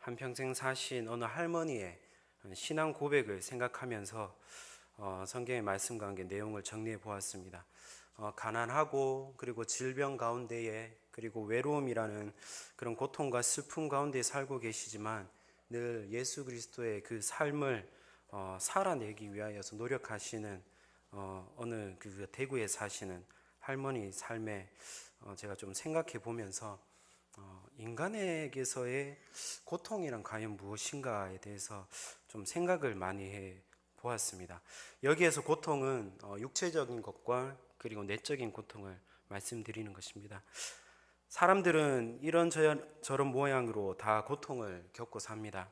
한평생 사신 어느 할머니의 신앙 고백을 생각하면서 성경의 말씀과 함께 내용을 정리해 보았습니다. 가난하고 그리고 질병 가운데에 그리고 외로움이라는 그런 고통과 슬픔 가운데 살고 계시지만 늘 예수 그리스도의 그 삶을 살아내기 위하여서 노력하시는 어느 그 대구에 사시는 할머니 삶에 제가 좀 생각해 보면서 인간에게서의 고통이란 과연 무엇인가에 대해서 좀 생각을 많이 해 보았습니다. 여기에서 고통은 육체적인 것과 그리고 내적인 고통을 말씀드리는 것입니다. 사람들은 이런저런 모양으로 다 고통을 겪고 삽니다.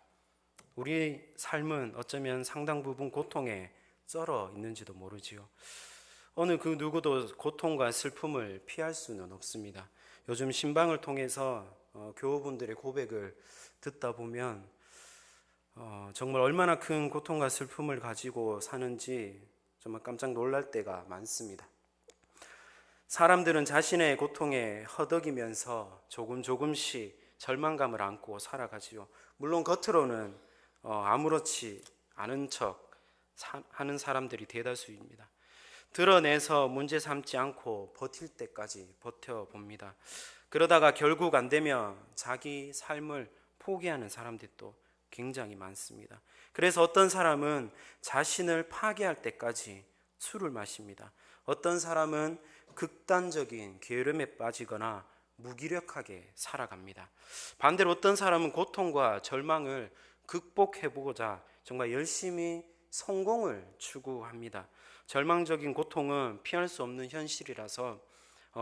우리 삶은 어쩌면 상당 부분 고통에 쩔어 있는지도 모르지요. 어느 그 누구도 고통과 슬픔을 피할 수는 없습니다. 요즘 신방을 통해서 교우분들의 고백을 듣다 보면 정말 얼마나 큰 고통과 슬픔을 가지고 사는지 정말 깜짝 놀랄 때가 많습니다. 사람들은 자신의 고통에 허덕이면서 조금씩 절망감을 안고 살아가지요. 물론 겉으로는 아무렇지 않은 척 하는 사람들이 대다수입니다. 드러내서 문제 삼지 않고 버틸 때까지 버텨봅니다. 그러다가 결국 안 되면 자기 삶을 포기하는 사람들도 굉장히 많습니다. 그래서 어떤 사람은 자신을 파괴할 때까지 술을 마십니다. 어떤 사람은 극단적인 게으름에 빠지거나 무기력하게 살아갑니다. 반대로 어떤 사람은 고통과 절망을 극복해보고자 정말 열심히 성공을 추구합니다. 절망적인 고통은 피할 수 없는 현실이라서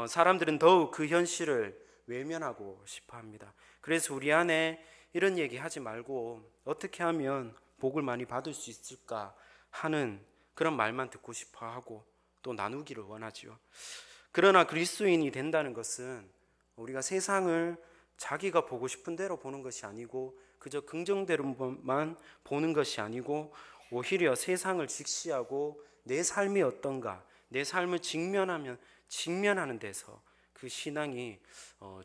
사람들은 더욱 그 현실을 외면하고 싶어 합니다. 그래서 우리 안에 이런 얘기 하지 말고 어떻게 하면 복을 많이 받을 수 있을까 하는 그런 말만 듣고 싶어 하고 또 나누기를 원하지요. 그러나 그리스도인이 된다는 것은 우리가 세상을 자기가 보고 싶은 대로 보는 것이 아니고 그저 긍정대로만 보는 것이 아니고 오히려 세상을 직시하고 내 삶이 어떤가, 내 삶을 직면하는 데서 그 신앙이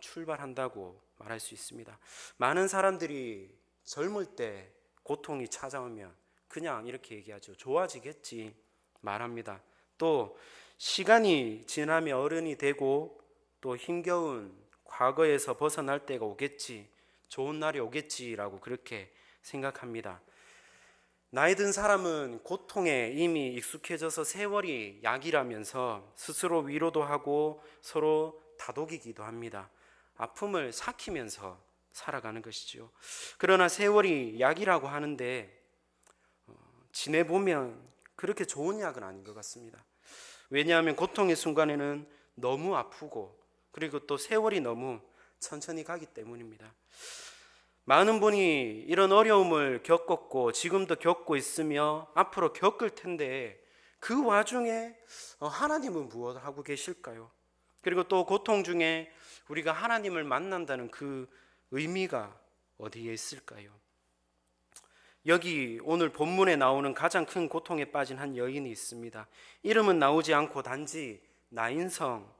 출발한다고 말할 수 있습니다. 많은 사람들이 젊을 때 고통이 찾아오면 그냥 이렇게 얘기하죠. 좋아지겠지 말합니다. 또 시간이 지나면 어른이 되고 또 힘겨운 과거에서 벗어날 때가 오겠지, 좋은 날이 오겠지라고 그렇게 생각합니다. 나이 든 사람은 고통에 이미 익숙해져서 세월이 약이라면서 스스로 위로도 하고 서로 다독이기도 합니다. 아픔을 삭히면서 살아가는 것이죠. 그러나 세월이 약이라고 하는데 지내보면 그렇게 좋은 약은 아닌 것 같습니다. 왜냐하면 고통의 순간에는 너무 아프고 그리고 또 세월이 너무 천천히 가기 때문입니다. 많은 분이 이런 어려움을 겪었고 지금도 겪고 있으며 앞으로 겪을 텐데 그 와중에 하나님은 무엇을 하고 계실까요? 그리고 또 고통 중에 우리가 하나님을 만난다는 그 의미가 어디에 있을까요? 여기 오늘 본문에 나오는 가장 큰 고통에 빠진 한 여인이 있습니다. 이름은 나오지 않고 단지 나인성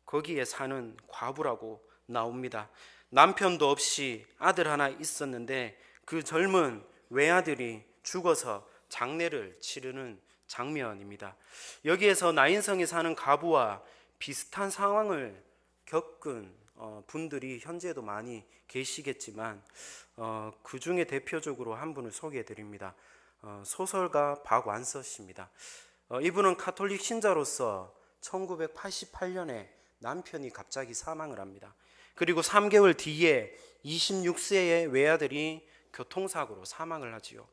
거기에 사는 과부라고 나옵니다. 남편도 없이 아들 하나 있었는데 그 젊은 외아들이 죽어서 장례를 치르는 장면입니다. 여기에서 나인성에 사는 과부와 비슷한 상황을 겪은 분들이 현재도 많이 계시겠지만 그 중에 대표적으로 한 분을 소개해 드립니다. 소설가 박완서 씨입니다. 이분은 가톨릭 신자로서 1988년에 남편이 갑자기 사망을 합니다. 그리고 3개월 뒤에 26세의 외아들이 교통사고로 사망을 하지요.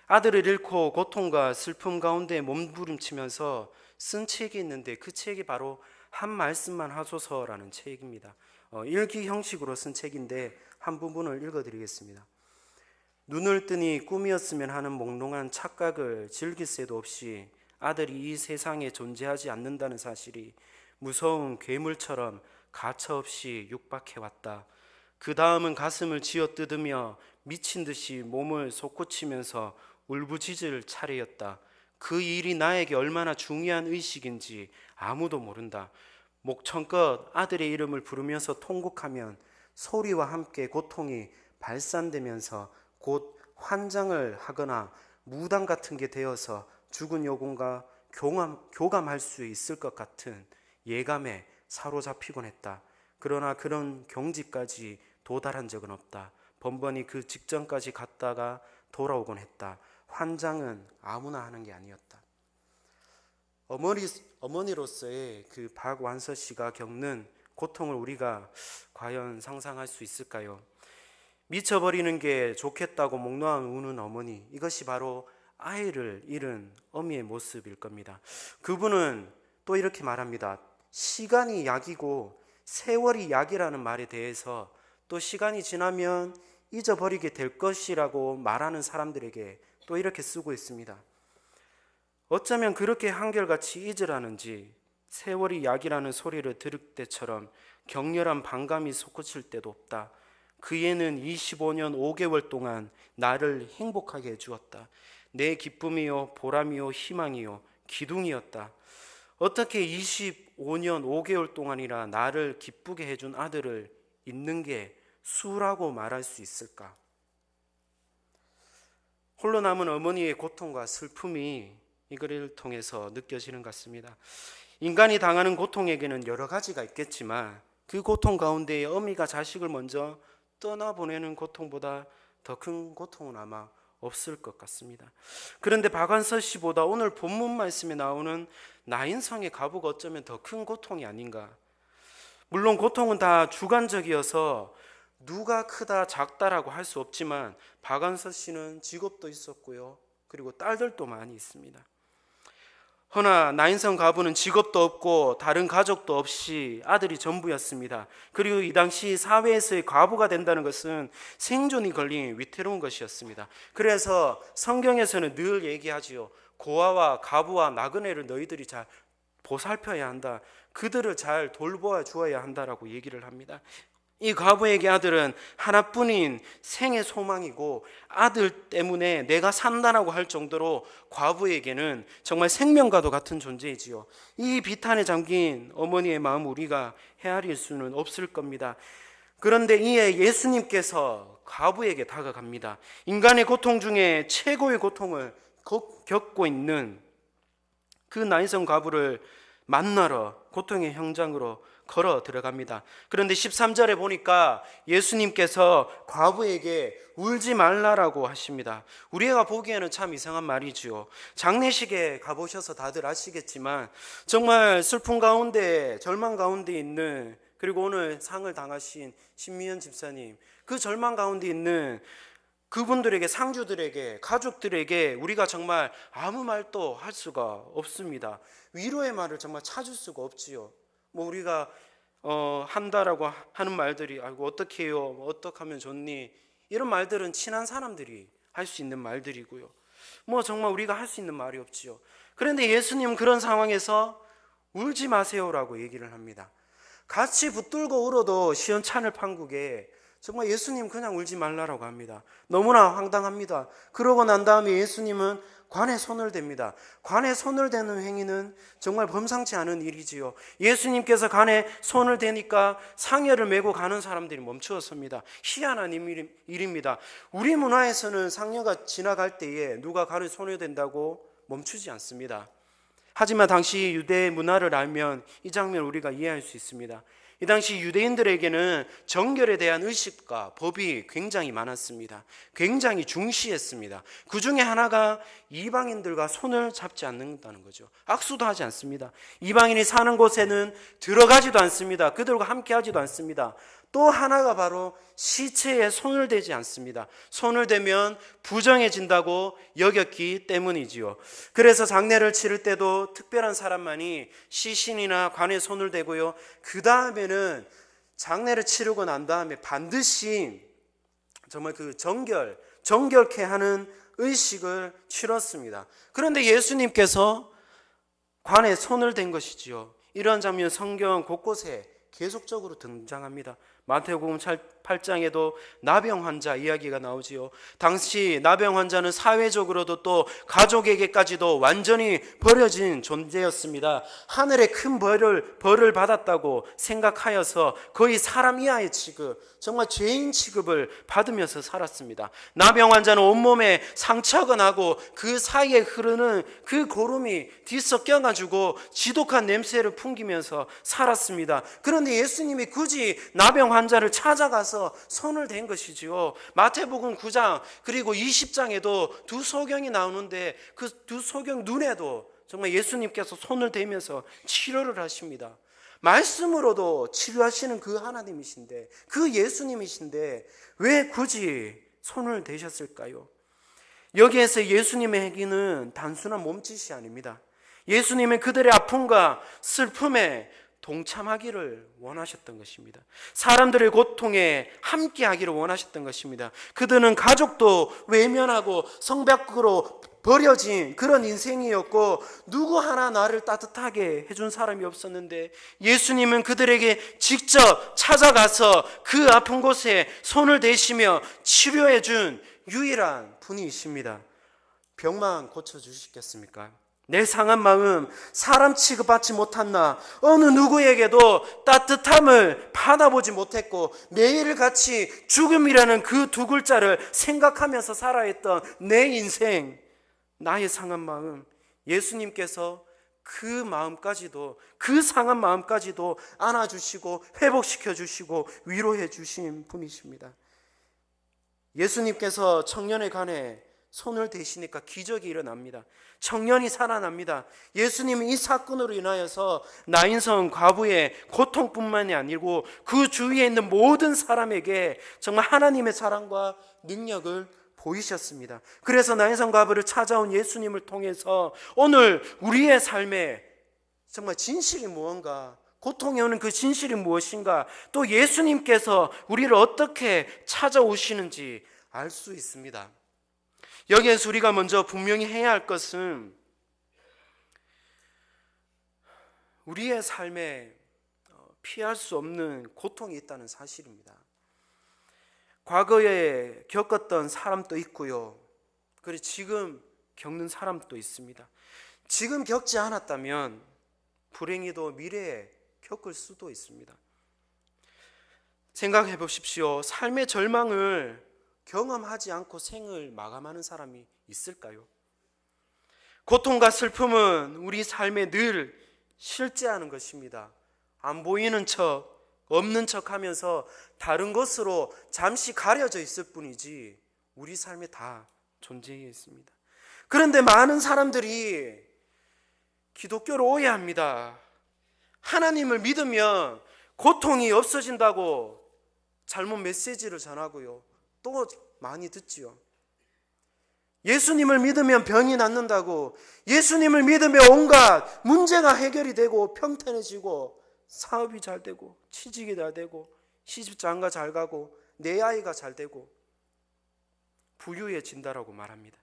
아들을 잃고 고통과 슬픔 가운데 몸부림치면서 쓴 책이 있는데 그 책이 바로 한 말씀만 하소서라는 책입니다. 일기 형식으로 쓴 책인데 한 부분을 읽어드리겠습니다. 눈을 뜨니 꿈이었으면 하는 몽롱한 착각을 즐길 새도 없이 아들이 이 세상에 존재하지 않는다는 사실이 무서운 괴물처럼 가차없이 육박해왔다. 그 다음은 가슴을 쥐어뜯으며 미친 듯이 몸을 솟구치면서 울부짖을 차례였다. 그 일이 나에게 얼마나 중요한 의식인지 아무도 모른다. 목청껏 아들의 이름을 부르면서 통곡하면 소리와 함께 고통이 발산되면서 곧 환장을 하거나 무당 같은 게 되어서 죽은 영혼과 교감할 수 있을 것 같은 예감에 사로잡히곤 했다. 그러나 그런 경지까지 도달한 적은 없다. 번번이 그 직전까지 갔다가 돌아오곤 했다. 환장은 아무나 하는 게 아니었다. 어머니로서의 그 박완서 씨가 겪는 고통을 우리가 과연 상상할 수 있을까요? 미쳐버리는 게 좋겠다고 목 놓아 우는 어머니, 이것이 바로 아이를 잃은 어미의 모습일 겁니다. 그분은 또 이렇게 말합니다. 시간이 약이고 세월이 약이라는 말에 대해서 또 시간이 지나면 잊어버리게 될 것이라고 말하는 사람들에게 또 이렇게 쓰고 있습니다. 어쩌면 그렇게 한결같이 잊으라는지 세월이 약이라는 소리를 들을 때처럼 격렬한 반감이 솟구칠 때도 없다. 그 애는 25년 5개월 동안 나를 행복하게 해주었다. 내 기쁨이요 보람이요 희망이요 기둥이었다. 어떻게 25년 5개월 동안이나 나를 기쁘게 해준 아들을 잊는 게 수라고 말할 수 있을까? 홀로 남은 어머니의 고통과 슬픔이 이 글을 통해서 느껴지는 것 같습니다. 인간이 당하는 고통에게는 여러 가지가 있겠지만 그 고통 가운데에 어미가 자식을 먼저 떠나보내는 고통보다 더 큰 고통은 아마 없을 것 같습니다. 그런데 박완서 씨보다 오늘 본문 말씀에 나오는 나인성의 가부가 어쩌면 더 큰 고통이 아닌가. 물론 고통은 다 주관적이어서 누가 크다 작다라고 할 수 없지만 박완서 씨는 직업도 있었고요. 그리고 딸들도 많이 있습니다. 허나 나인성 가부는 직업도 없고 다른 가족도 없이 아들이 전부였습니다. 그리고 이 당시 사회에서의 과부가 된다는 것은 생존이 걸린 위태로운 것이었습니다. 그래서 성경에서는 늘 얘기하지요. 고아와 가부와 나그네를 너희들이 잘 보살펴야 한다. 그들을 잘 돌보아 주어야 한다라고 얘기를 합니다. 이 과부에게 아들은 하나뿐인 생의 소망이고 아들 때문에 내가 산다라고 할 정도로 과부에게는 정말 생명과도 같은 존재이지요. 이 비탄에 잠긴 어머니의 마음 우리가 헤아릴 수는 없을 겁니다. 그런데 이에 예수님께서 과부에게 다가갑니다. 인간의 고통 중에 최고의 고통을 겪고 있는 그 나인성 과부를 만나러 고통의 현장으로 걸어 들어갑니다. 그런데 13절에 보니까 예수님께서 과부에게 울지 말라라고 하십니다. 우리가 보기에는 참 이상한 말이지요. 장례식에 가보셔서 다들 아시겠지만 정말 슬픔 가운데 절망 가운데 있는, 그리고 오늘 상을 당하신 신미연 집사님, 그 절망 가운데 있는 그분들에게, 상주들에게, 가족들에게 우리가 정말 아무 말도 할 수가 없습니다. 위로의 말을 정말 찾을 수가 없지요. 우리가 한다라고 하는 말들이 아이고 어떻게 해요? 어떻게 하면 좋니? 이런 말들은 친한 사람들이 할 수 있는 말들이고요. 정말 우리가 할 수 있는 말이 없지요. 그런데 예수님은 그런 상황에서 울지 마세요라고 얘기를 합니다. 같이 붙들고 울어도 시원찮을 판국에 정말 예수님 그냥 울지 말라라고 합니다. 너무나 황당합니다. 그러고 난 다음에 예수님은 관에 손을 댑니다. 관에 손을 대는 행위는 정말 범상치 않은 일이지요. 예수님께서 관에 손을 대니까 상여를 메고 가는 사람들이 멈추었습니다. 희한한 일입니다. 우리 문화에서는 상여가 지나갈 때에 누가 관에 손을 댄다고 멈추지 않습니다. 하지만 당시 유대 문화를 알면 이 장면을 우리가 이해할 수 있습니다. 이 당시 유대인들에게는 정결에 대한 의식과 법이 굉장히 많았습니다. 굉장히 중시했습니다. 그 중에 하나가 이방인들과 손을 잡지 않는다는 거죠. 악수도 하지 않습니다. 이방인이 사는 곳에는 들어가지도 않습니다. 그들과 함께 하지도 않습니다. 또 하나가 바로 시체에 손을 대지 않습니다. 손을 대면 부정해진다고 여겼기 때문이지요. 그래서 장례를 치를 때도 특별한 사람만이 시신이나 관에 손을 대고요. 그 다음에는 장례를 치르고 난 다음에 반드시 정말 그 정결케 하는 의식을 치렀습니다. 그런데 예수님께서 관에 손을 댄 것이지요. 이러한 장면 성경 곳곳에 계속적으로 등장합니다. 마태복음 8장에도 나병 환자 이야기가 나오지요. 당시 나병 환자는 사회적으로도 또 가족에게까지도 완전히 버려진 존재였습니다. 하늘의 큰 벌을 받았다고 생각하여서 거의 사람 이하의 취급, 정말 죄인 취급을 받으면서 살았습니다. 나병 환자는 온몸에 상처가 나고 그 사이에 흐르는 그 고름이 뒤섞여가지고 지독한 냄새를 풍기면서 살았습니다. 그런데 예수님이 굳이 나병 환자를 찾아가서 손을 댄 것이지요. 마태복음 9장 그리고 20장에도 두 소경이 나오는데 그 두 소경 눈에도 정말 예수님께서 손을 대면서 치료를 하십니다. 말씀으로도 치료하시는 그 하나님이신데, 그 예수님이신데 왜 굳이 손을 대셨을까요? 여기에서 예수님의 행위는 단순한 몸짓이 아닙니다. 예수님은 그들의 아픔과 슬픔에 동참하기를 원하셨던 것입니다. 사람들의 고통에 함께하기를 원하셨던 것입니다. 그들은 가족도 외면하고 성 밖으로 버려진 그런 인생이었고 누구 하나 나를 따뜻하게 해준 사람이 없었는데 예수님은 그들에게 직접 찾아가서 그 아픈 곳에 손을 대시며 치료해준 유일한 분이십니다. 병만 고쳐주시겠습니까? 내 상한 마음, 사람 취급받지 못한 나, 어느 누구에게도 따뜻함을 받아보지 못했고 매일같이 죽음이라는 그 두 글자를 생각하면서 살아했던 내 인생, 나의 상한 마음, 예수님께서 그 마음까지도, 그 상한 마음까지도 안아주시고 회복시켜 주시고 위로해 주신 분이십니다. 예수님께서 청년의 간에 손을 대시니까 기적이 일어납니다. 청년이 살아납니다. 예수님은 이 사건으로 인하여서 나인성 과부의 고통뿐만이 아니고 그 주위에 있는 모든 사람에게 정말 하나님의 사랑과 능력을 보이셨습니다. 그래서 나인성 과부를 찾아온 예수님을 통해서 오늘 우리의 삶에 정말 진실이 무언가, 고통이 오는 그 진실이 무엇인가, 또 예수님께서 우리를 어떻게 찾아오시는지 알 수 있습니다. 여기에서 우리가 먼저 분명히 해야 할 것은 우리의 삶에 피할 수 없는 고통이 있다는 사실입니다. 과거에 겪었던 사람도 있고요. 그리고 지금 겪는 사람도 있습니다. 지금 겪지 않았다면 불행히도 미래에 겪을 수도 있습니다. 생각해 보십시오. 삶의 절망을 경험하지 않고 생을 마감하는 사람이 있을까요? 고통과 슬픔은 우리 삶에 늘 실제하는 것입니다. 안 보이는 척, 없는 척 하면서 다른 것으로 잠시 가려져 있을 뿐이지 우리 삶에 다 존재해 있습니다. 그런데 많은 사람들이 기독교를 오해합니다. 하나님을 믿으면 고통이 없어진다고 잘못 메시지를 전하고요. 또 많이 듣지요. 예수님을 믿으면 병이 낫는다고, 예수님을 믿으면 온갖 문제가 해결이 되고 평탄해지고 사업이 잘 되고 취직이 잘 되고 시집 장가 잘 가고 내 아이가 잘 되고 부유해진다라고 말합니다.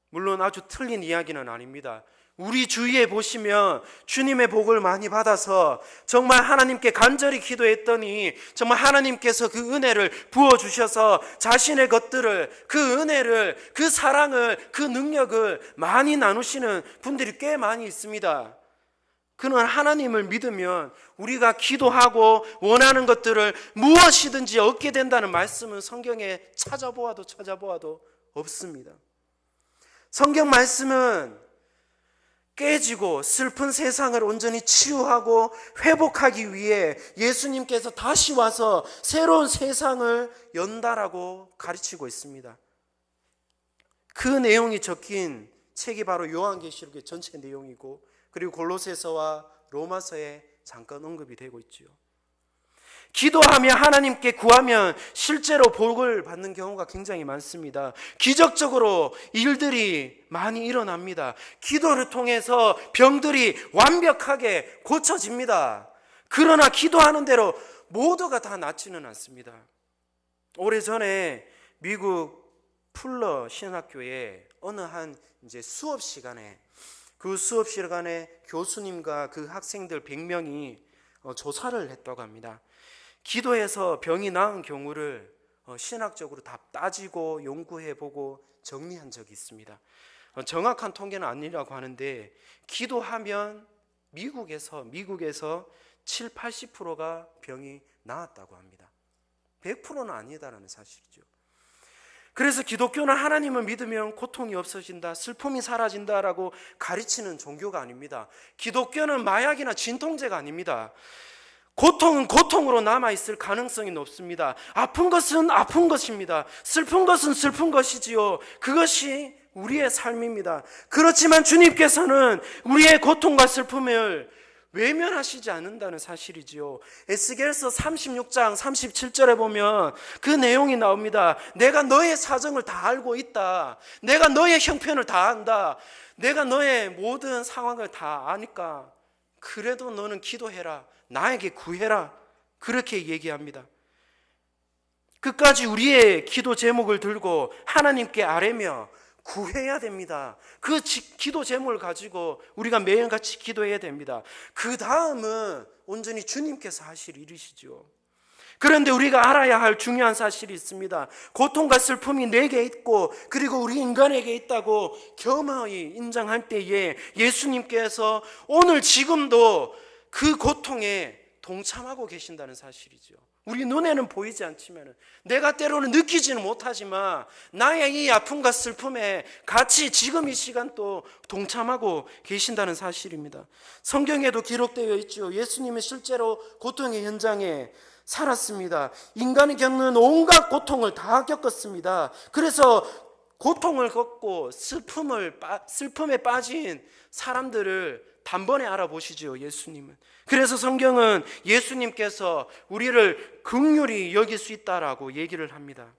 물론 아주 틀린 이야기는 아닙니다. 우리 주위에 보시면 주님의 복을 많이 받아서 정말 하나님께 간절히 기도했더니 정말 하나님께서 그 은혜를 부어주셔서 자신의 것들을, 그 은혜를, 그 사랑을, 그 능력을 많이 나누시는 분들이 꽤 많이 있습니다. 그는 하나님을 믿으면 우리가 기도하고 원하는 것들을 무엇이든지 얻게 된다는 말씀은 성경에 찾아보아도 없습니다. 성경 말씀은 깨지고 슬픈 세상을 온전히 치유하고 회복하기 위해 예수님께서 다시 와서 새로운 세상을 연다라고 가르치고 있습니다. 그 내용이 적힌 책이 바로 요한계시록의 전체 내용이고 그리고 골로새서와 로마서에 잠깐 언급이 되고 있지요. 기도하며 하나님께 구하면 실제로 복을 받는 경우가 굉장히 많습니다. 기적적으로 일들이 많이 일어납니다. 기도를 통해서 병들이 완벽하게 고쳐집니다. 그러나 기도하는 대로 모두가 다 낫지는 않습니다. 오래전에 미국 풀러 신학교에 어느 한 수업 시간에 교수님과 그 학생들 100명이 조사를 했다고 합니다. 기도해서 병이 나은 경우를 신학적으로 다 따지고 연구해보고 정리한 적이 있습니다. 정확한 통계는 아니라고 하는데 기도하면 미국에서 7, 80%가 병이 나았다고 합니다. 100%는 아니다라는 사실이죠. 그래서 기독교는 하나님을 믿으면 고통이 없어진다, 슬픔이 사라진다라고 가르치는 종교가 아닙니다. 기독교는 마약이나 진통제가 아닙니다. 고통은 고통으로 남아있을 가능성이 높습니다. 아픈 것은 아픈 것입니다. 슬픈 것은 슬픈 것이지요. 그것이 우리의 삶입니다. 그렇지만 주님께서는 우리의 고통과 슬픔을 외면하시지 않는다는 사실이지요. 에스겔서 36장 37절에 보면 그 내용이 나옵니다. 내가 너의 사정을 다 알고 있다. 내가 너의 형편을 다 안다. 내가 너의 모든 상황을 다 아니까 그래도 너는 기도해라. 나에게 구해라. 그렇게 얘기합니다. 끝까지 우리의 기도 제목을 들고 하나님께 아뢰며 구해야 됩니다. 그 기도 제목을 가지고 우리가 매일같이 기도해야 됩니다. 그 다음은 온전히 주님께서 하실 일이시죠. 그런데 우리가 알아야 할 중요한 사실이 있습니다. 고통과 슬픔이 내게 있고 그리고 우리 인간에게 있다고 겸허히 인정할 때에 예수님께서 오늘 지금도 그 고통에 동참하고 계신다는 사실이죠. 우리 눈에는 보이지 않지만 내가 때로는 느끼지는 못하지만 나의 이 아픔과 슬픔에 같이 지금 이 시간 또 동참하고 계신다는 사실입니다. 성경에도 기록되어 있죠. 예수님은 실제로 고통의 현장에 살았습니다. 인간이 겪는 온갖 고통을 다 겪었습니다. 그래서 고통을 겪고 슬픔에 빠진 사람들을 단번에 알아보시죠, 예수님은. 그래서 성경은 예수님께서 우리를 긍휼히 여길 수 있다라고 얘기를 합니다.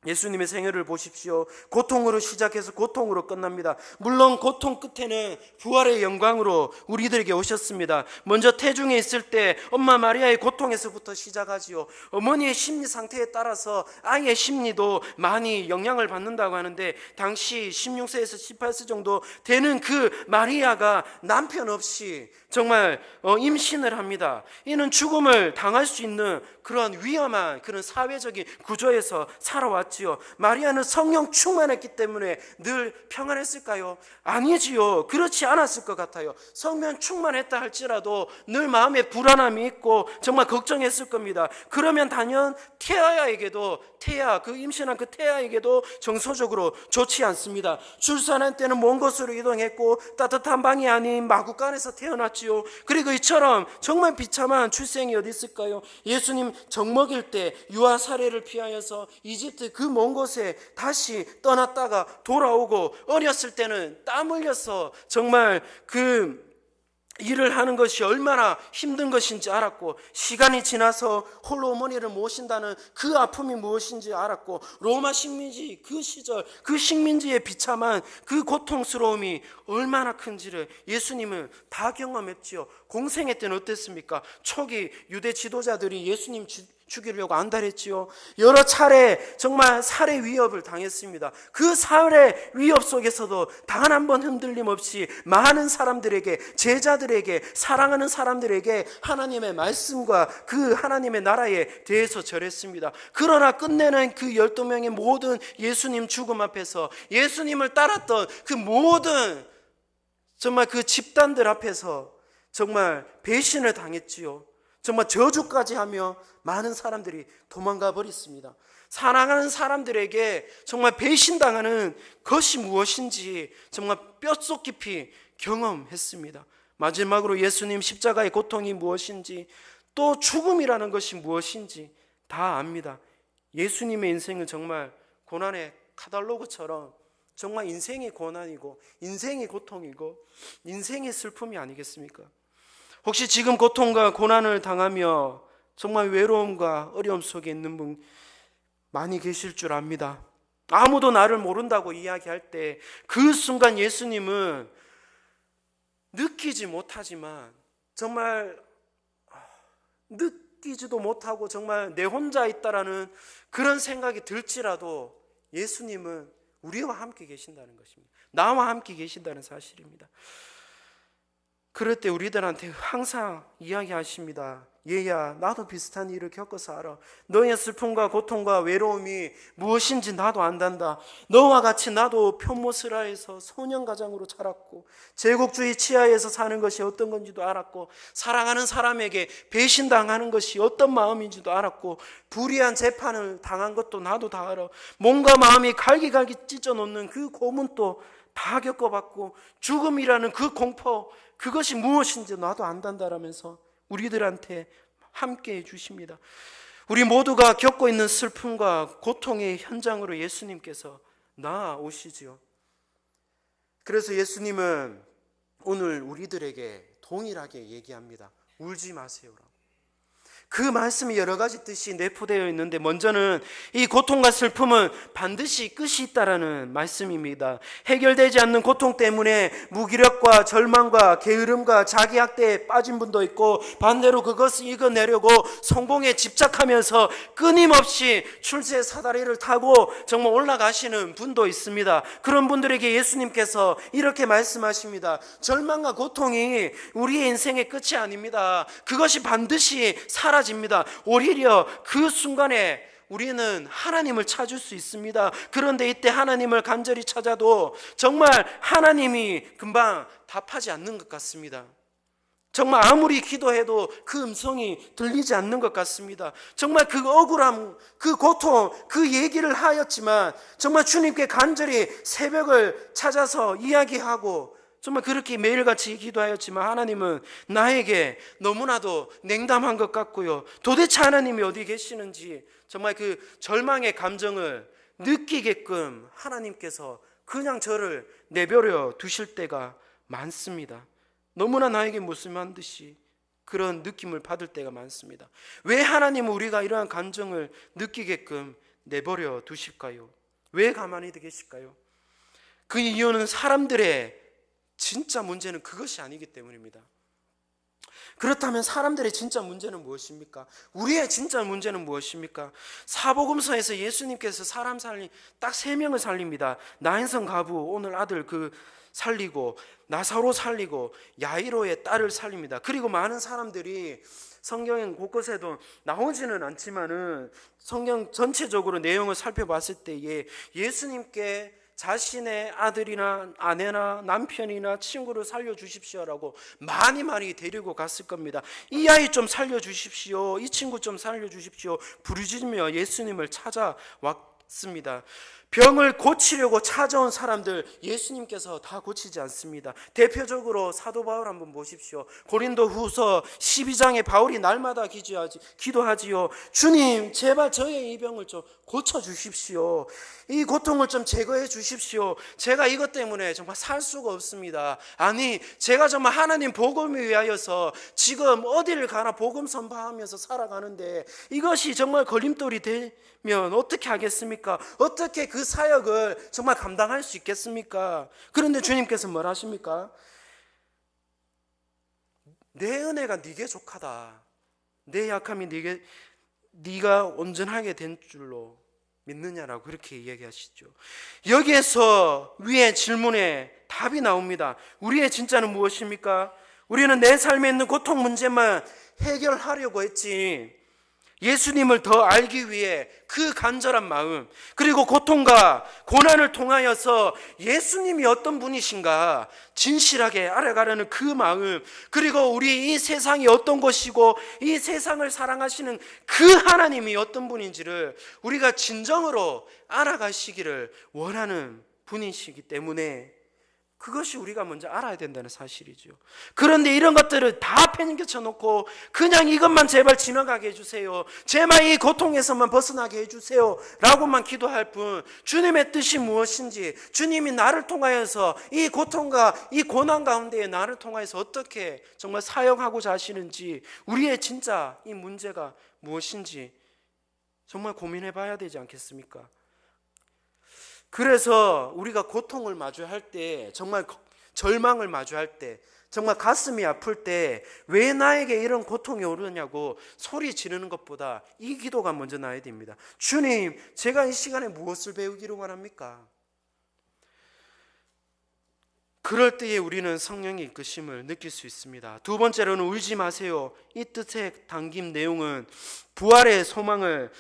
예수님의 생애를 보십시오. 고통으로 시작해서 고통으로 끝납니다. 물론 고통 끝에는 부활의 영광으로 우리들에게 오셨습니다. 먼저 태중에 있을 때 엄마 마리아의 고통에서부터 시작하지요. 어머니의 심리 상태에 따라서 아이의 심리도 많이 영향을 받는다고 하는데 당시 16세에서 18세 정도 되는 그 마리아가 남편 없이 정말 임신을 합니다. 이는 죽음을 당할 수 있는 그런 위험한 그런 사회적인 구조에서 살아왔지요. 마리아는 성령 충만했기 때문에 늘 평안했을까요? 아니지요. 그렇지 않았을 것 같아요. 성령 충만했다 할지라도 늘 마음에 불안함이 있고 정말 걱정했을 겁니다. 그러면 단연 그 임신한 그 태아에게도 정서적으로 좋지 않습니다. 출산할 때는 먼 곳으로 이동했고 따뜻한 방이 아닌 마구간에서 태어났지요. 그리고 이처럼 정말 비참한 출생이 어디 있을까요? 예수님 젖먹일 때 유아 사례를 피하여서 이집트 그 먼 곳에 다시 떠났다가 돌아오고 어렸을 때는 땀 흘려서 정말 그 일을 하는 것이 얼마나 힘든 것인지 알았고 시간이 지나서 홀로 어머니를 모신다는 그 아픔이 무엇인지 알았고 로마 식민지 그 시절 그 식민지의 비참한 그 고통스러움이 얼마나 큰지를 예수님은 다 경험했지요. 공생애 때는 어땠습니까? 초기 유대 지도자들이 예수님 죽이려고 안달했지요. 여러 차례 정말 살해 위협을 당했습니다. 그 살해 위협 속에서도 단 한 번 흔들림 없이 많은 사람들에게, 제자들에게, 사랑하는 사람들에게 하나님의 말씀과 그 하나님의 나라에 대해서 전했습니다. 그러나 끝내는 그 12명의 모든 예수님 죽음 앞에서 예수님을 따랐던 그 모든 정말 그 집단들 앞에서 정말 배신을 당했지요. 정말 저주까지 하며 많은 사람들이 도망가 버렸습니다. 사랑하는 사람들에게 정말 배신당하는 것이 무엇인지 정말 뼛속 깊이 경험했습니다. 마지막으로 예수님 십자가의 고통이 무엇인지 또 죽음이라는 것이 무엇인지 다 압니다. 예수님의 인생은 정말 고난의 카탈로그처럼 정말 인생의 고난이고 인생의 고통이고 인생의 슬픔이 아니겠습니까? 혹시 지금 고통과 고난을 당하며 정말 외로움과 어려움 속에 있는 분 많이 계실 줄 압니다. 아무도 나를 모른다고 이야기할 때 그 순간 예수님은 느끼지 못하지만 정말 느끼지도 못하고 정말 내 혼자 있다라는 그런 생각이 들지라도 예수님은 우리와 함께 계신다는 것입니다. 나와 함께 계신다는 사실입니다. 그럴 때 우리들한테 항상 이야기하십니다. 얘야, 나도 비슷한 일을 겪어서 알아. 너의 슬픔과 고통과 외로움이 무엇인지 나도 안단다. 너와 같이 나도 편모스라에서 소년가장으로 자랐고 제국주의 치하에서 사는 것이 어떤 건지도 알았고 사랑하는 사람에게 배신당하는 것이 어떤 마음인지도 알았고 불의한 재판을 당한 것도 나도 다 알아. 몸과 마음이 갈기갈기 찢어놓는 그 고문도 다 겪어봤고 죽음이라는 그 공포, 그것이 무엇인지 나도 안단다라면서 우리들한테 함께 해주십니다. 우리 모두가 겪고 있는 슬픔과 고통의 현장으로 예수님께서 나아오시지요. 그래서 예수님은 오늘 우리들에게 동일하게 얘기합니다. 울지 마세요라고. 그 말씀이 여러 가지 뜻이 내포되어 있는데 먼저는 이 고통과 슬픔은 반드시 끝이 있다라는 말씀입니다. 해결되지 않는 고통 때문에 무기력과 절망과 게으름과 자기학대에 빠진 분도 있고 반대로 그것을 이겨내려고 성공에 집착하면서 끊임없이 출세 사다리를 타고 정말 올라가시는 분도 있습니다. 그런 분들에게 예수님께서 이렇게 말씀하십니다. 절망과 고통이 우리의 인생의 끝이 아닙니다. 그것이 반드시 사라집니다. 오히려 그 순간에 우리는 하나님을 찾을 수 있습니다. 그런데 이때 하나님을 간절히 찾아도 정말 하나님이 금방 답하지 않는 것 같습니다. 정말 아무리 기도해도 그 음성이 들리지 않는 것 같습니다. 정말 그 억울함, 그 고통, 그 얘기를 하였지만 정말 주님께 간절히 새벽을 찾아서 이야기하고 정말 그렇게 매일같이 기도하였지만 하나님은 나에게 너무나도 냉담한 것 같고요. 도대체 하나님이 어디 계시는지 정말 그 절망의 감정을 느끼게끔 하나님께서 그냥 저를 내버려 두실 때가 많습니다. 너무나 나에게 무심한 듯이 그런 느낌을 받을 때가 많습니다. 왜 하나님은 우리가 이러한 감정을 느끼게끔 내버려 두실까요? 왜 가만히 계실까요? 그 이유는 사람들의 진짜 문제는 그것이 아니기 때문입니다. 그렇다면 사람들의 진짜 문제는 무엇입니까? 우리의 진짜 문제는 무엇입니까? 사복음서에서 예수님께서 사람 살린 딱 3명을 살립니다. 나인성 가부 오늘 아들 살리고 나사로 살리고 야이로의 딸을 살립니다. 그리고 많은 사람들이 성경 곳곳에도 나오지는 않지만은 성경 전체적으로 내용을 살펴봤을 때에 예수님께 자신의 아들이나 아내나 남편이나 친구를 살려주십시오라고 많이 데리고 갔을 겁니다. 이 아이 좀 살려주십시오, 이 친구 좀 살려주십시오 부르짖으며 예수님을 찾아왔습니다. 병을 고치려고 찾아온 사람들 예수님께서 다 고치지 않습니다. 대표적으로 사도 바울 한번 보십시오. 고린도후서 12장에 바울이 날마다 기도하지요. 주님 제발 저의 이 병을 좀 고쳐주십시오. 이 고통을 좀 제거해 주십시오. 제가 이것 때문에 정말 살 수가 없습니다. 아니 제가 정말 하나님 복음을 위하여서 지금 어디를 가나 복음 선포하면서 살아가는데 이것이 정말 걸림돌이 되면 어떻게 하겠습니까? 어떻게 그 사역을 정말 감당할 수 있겠습니까? 그런데 주님께서 뭘 하십니까? 내 은혜가 네게 족하다. 내 약함이 네가 온전하게 된 줄로 믿느냐라고 그렇게 이야기하시죠. 여기에서 위의 질문에 답이 나옵니다. 우리의 진짜는 무엇입니까? 우리는 내 삶에 있는 고통 문제만 해결하려고 했지 예수님을 더 알기 위해 그 간절한 마음 그리고 고통과 고난을 통하여서 예수님이 어떤 분이신가 진실하게 알아가려는 그 마음 그리고 우리 이 세상이 어떤 것이고 이 세상을 사랑하시는 그 하나님이 어떤 분인지를 우리가 진정으로 알아가시기를 원하는 분이시기 때문에 그것이 우리가 먼저 알아야 된다는 사실이죠. 그런데 이런 것들을 다 편견쳐 놓고 그냥 이것만 제발 지나가게 해주세요, 제발 이 고통에서만 벗어나게 해주세요 라고만 기도할 뿐 주님의 뜻이 무엇인지 주님이 나를 통하여서 이 고통과 이 고난 가운데 나를 통하여서 어떻게 정말 사역하고자 하시는지 우리의 진짜 이 문제가 무엇인지 정말 고민해 봐야 되지 않겠습니까? 그래서 우리가 고통을 마주할 때 정말 절망을 마주할 때 정말 가슴이 아플 때 왜 나에게 이런 고통이 오르냐고 소리 지르는 것보다 이 기도가 먼저 나야 됩니다. 주님 제가 이 시간에 무엇을 배우기로 원합니까? 그럴 때에 우리는 성령의 이끄심을 느낄 수 있습니다. 두 번째로는 울지 마세요. 이 뜻의 담긴 내용은 부활의 소망을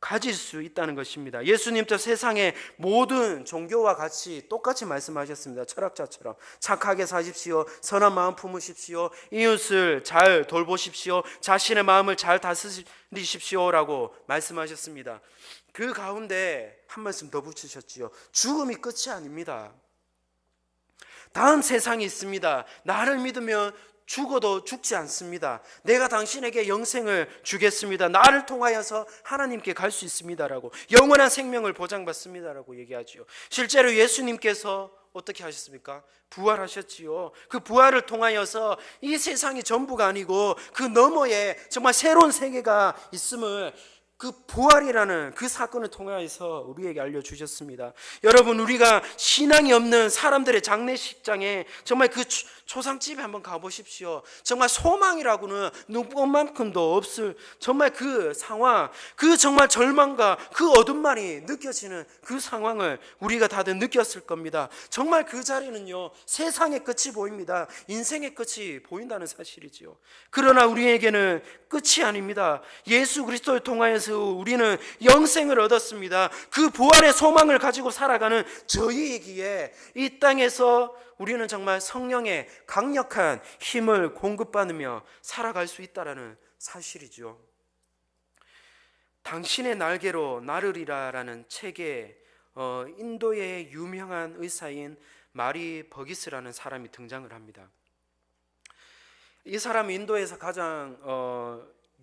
가질 수 있다는 것입니다. 예수님도 세상의 모든 종교와 같이 똑같이 말씀하셨습니다. 철학자처럼 착하게 사십시오, 선한 마음 품으십시오, 이웃을 잘 돌보십시오, 자신의 마음을 잘 다스리십시오라고 말씀하셨습니다. 그 가운데 한 말씀 더 붙이셨지요. 죽음이 끝이 아닙니다. 다음 세상이 있습니다. 나를 믿으면 죽어도 죽지 않습니다. 내가 당신에게 영생을 주겠습니다. 나를 통하여서 하나님께 갈 수 있습니다라고, 영원한 생명을 보장받습니다라고 얘기하지요. 실제로 예수님께서 어떻게 하셨습니까? 부활하셨지요. 그 부활을 통하여서 이 세상이 전부가 아니고 그 너머에 정말 새로운 세계가 있음을, 그 부활이라는 그 사건을 통해서 우리에게 알려주셨습니다. 여러분, 우리가 신앙이 없는 사람들의 장례식장에 정말 그 초상집에 한번 가보십시오. 정말 소망이라고는 누구만큼도 없을 정말 그 상황, 그 정말 절망과 그 어둠만이 느껴지는 그 상황을 우리가 다들 느꼈을 겁니다. 정말 그 자리는요, 세상의 끝이 보입니다. 인생의 끝이 보인다는 사실이지요. 그러나 우리에게는 끝이 아닙니다. 예수 그리스도를 통하여서 우리는 영생을 얻었습니다. 그 부활의 소망을 가지고 살아가는 저희이기에 이 땅에서 우리는 정말 성령의 강력한 힘을 공급받으며 살아갈 수 있다는 사실이죠. 당신의 날개로 나르리라라는 책에 인도의 유명한 의사인 마리 버기스라는 사람이 등장을 합니다. 이 사람은 인도에서 가장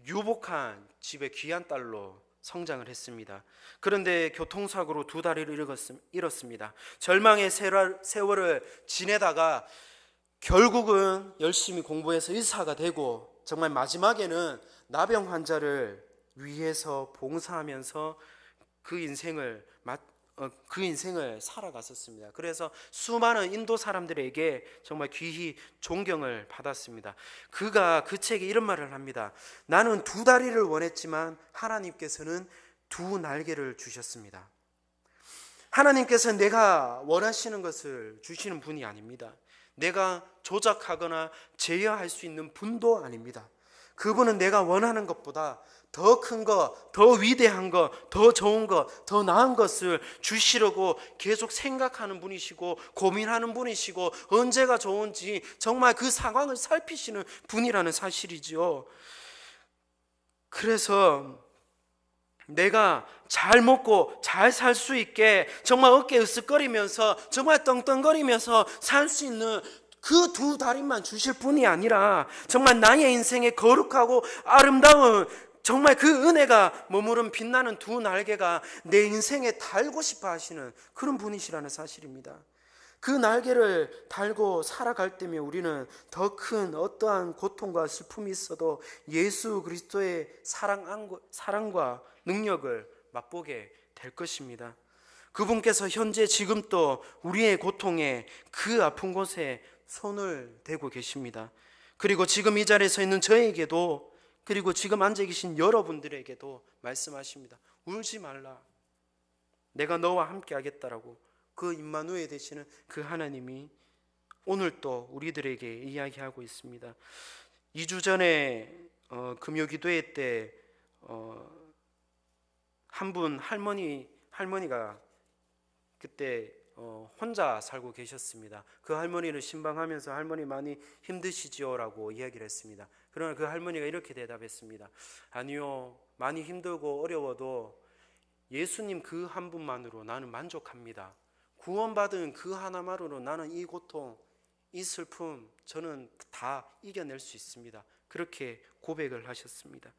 유복한 집의 귀한 딸로 성장을 했습니다. 그런데 교통사고로 두 다리를 잃었습니다. 절망의 세월을 지내다가 결국은 열심히 공부해서 의사가 되고, 정말 마지막에는 나병 환자를 위해서 봉사하면서 그 인생을 살아갔었습니다. 그래서 수많은 인도 사람들에게 정말 귀히 존경을 받았습니다. 그가 그 책에 이런 말을 합니다. 나는 두 다리를 원했지만 하나님께서는 두 날개를 주셨습니다. 하나님께서는 내가 원하시는 것을 주시는 분이 아닙니다. 내가 조작하거나 제어할 수 있는 분도 아닙니다. 그분은 내가 원하는 것보다 더 큰 것, 더 위대한 것, 더 좋은 것, 더 나은 것을 주시려고 계속 생각하는 분이시고 고민하는 분이시고 언제가 좋은지 정말 그 상황을 살피시는 분이라는 사실이지요. 그래서 내가 잘 먹고 잘 살 수 있게 정말 어깨 으쓱거리면서 정말 떵떵거리면서 살 수 있는 그 두 다리만 주실 분이 아니라 정말 나의 인생에 거룩하고 아름다운 정말 그 은혜가 머무른 빛나는 두 날개가 내 인생에 달고 싶어 하시는 그런 분이시라는 사실입니다. 그 날개를 달고 살아갈 때면 우리는 더 큰 어떠한 고통과 슬픔이 있어도 예수 그리스도의 사랑과 능력을 맛보게 될 것입니다. 그분께서 현재 지금 또 우리의 고통에, 그 아픈 곳에 손을 대고 계십니다. 그리고 지금 이 자리에 서 있는 저에게도, 그리고 지금 앉아 계신 여러분들에게도 말씀하십니다. 울지 말라. 내가 너와 함께 하겠다라고. 그 임마누엘 되시는 그 하나님이 오늘 또 우리들에게 이야기하고 있습니다. 2주 전에 금요기도회 때 한 분 할머니가 그때 혼자 살고 계셨습니다. 그 할머니를 신방하면서 할머니 많이 힘드시지요? 라고 이야기를 했습니다. 그러나 그 할머니가 이렇게 대답했습니다. 아니요, 많이 힘들고 어려워도 예수님 그 한 분만으로 나는 만족합니다. 구원받은 그 하나만으로 나는 이 고통, 이 슬픔 저는 다 이겨낼 수 있습니다. 그렇게 고백을 하셨습니다.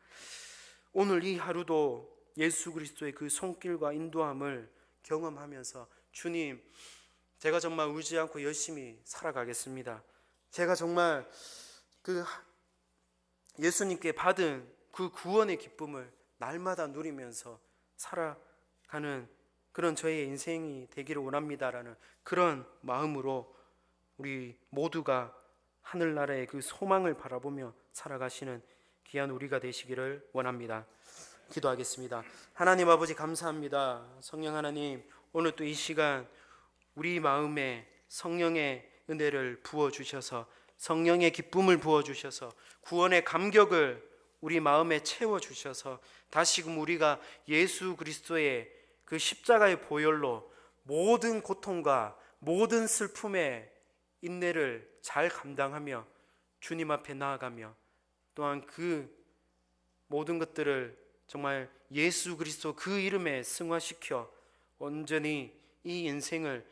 오늘 이 하루도 예수 그리스도의 그 손길과 인도함을 경험하면서 주님, 제가 정말 울지 않고 열심히 살아가겠습니다. 제가 정말 그 예수님께 받은 그 구원의 기쁨을 날마다 누리면서 살아가는 그런 저의 인생이 되기를 원합니다라는 그런 마음으로 우리 모두가 하늘나라의 그 소망을 바라보며 살아가시는 귀한 우리가 되시기를 원합니다. 기도하겠습니다. 하나님 아버지 감사합니다. 성령 하나님, 오늘 또 이 시간 우리 마음에 성령의 은혜를 부어 주셔서 성령의 기쁨을 부어 주셔서 구원의 감격을 우리 마음에 채워 주셔서 다시금 우리가 예수 그리스도의 그 십자가의 보혈로 모든 고통과 모든 슬픔의 인내를 잘 감당하며 주님 앞에 나아가며 또한 그 모든 것들을 정말 예수 그리스도 그 이름에 승화시켜 온전히 이 인생을